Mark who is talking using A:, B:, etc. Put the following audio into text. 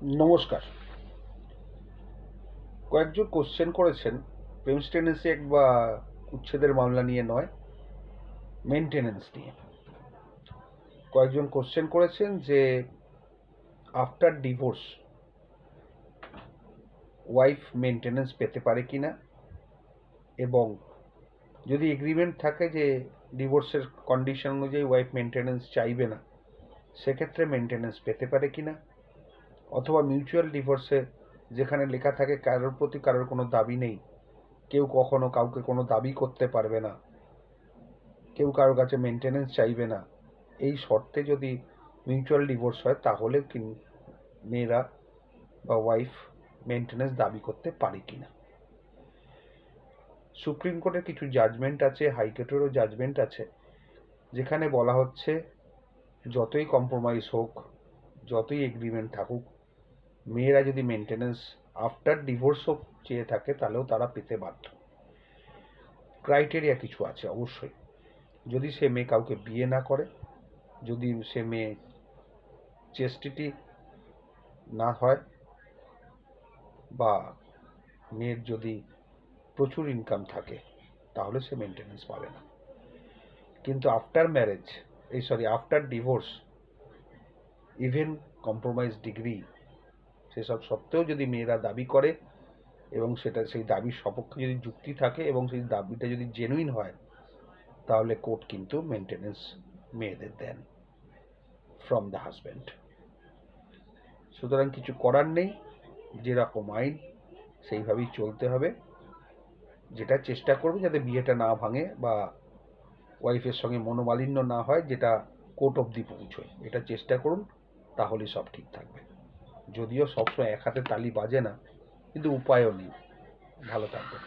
A: নমস্কার। কয়েকজন কোশ্চেন করেছেন প্রেমস্টেনেন্সি অ্যাক্ট বা উচ্ছেদের মামলা নিয়ে নয়, মেনটেনেন্স নিয়ে। কয়েকজন কোশ্চেন করেছেন যে আফটার ডিভোর্স ওয়াইফ মেনটেনেন্স পেতে পারে কিনা, এবং যদি এগ্রিমেন্ট থাকে যে ডিভোর্সের কন্ডিশন অনুযায়ী ওয়াইফ মেনটেনেন্স চাইবে না, সেক্ষেত্রে মেনটেনেন্স পেতে পারে কিনা, অথবা মিউচুয়াল ডিভোর্সে যেখানে লেখা থাকে কারোর প্রতি কারোর কোনো দাবি নেই, কেউ কখনো কাউকে কোনো দাবি করতে পারবে না, কেউ কারোর কাছে মেনটেনেন্স চাইবে না, এই শর্তে যদি মিউচুয়াল ডিভোর্স হয় তাহলে মেয়েরা বা ওয়াইফ মেনটেনেন্স দাবি করতে পারে কিনা। সুপ্রিম কোর্টের কিছু জাজমেন্ট আছে, হাইকোর্টেরও জাজমেন্ট আছে, যেখানে বলা হচ্ছে যতই কম্প্রোমাইজ হোক, যতই এগ্রিমেন্ট থাকুক, মেয়েরা যদি মেনটেনেন্স আফটার ডিভোর্সও চেয়ে থাকে তাহলেও তারা পেতে বাধ্য। ক্রাইটেরিয়া কিছু আছে অবশ্যই। যদি সে মেয়ে কাউকে বিয়ে না করে, যদি সে মেয়ে চেস্টিটি না হয়, বা মেয়ের যদি প্রচুর ইনকাম থাকে, তাহলে সে মেনটেনেন্স পাবে না। কিন্তু after divorce, even compromise degree সেসব সত্ত্বেও যদি মেয়েরা দাবি করে এবং সেই দাবির সপক্ষে যদি যুক্তি থাকে এবং সেই দাবিটা যদি জেনুইন হয়, তাহলে কোর্ট কিন্তু মেনটেনেন্স মেয়েদের দেন ফ্রম দ্য হাজব্যান্ড। সুতরাং কিছু করার নেই, যেরকম আইন সেইভাবেই চলতে হবে। যেটা চেষ্টা করবে যাতে বিয়েটা না ভাঙে বা ওয়াইফের সঙ্গে মনোমালিন্য না হয়, যেটা কোর্ট অবধি পৌঁছয়, এটা চেষ্টা করুন, তাহলেই সব ঠিক থাকবে। যদিও সবসময় এক হাতে তালি বাজে না, কিন্তু উপায়ও নেই। ভালো থাকবেন।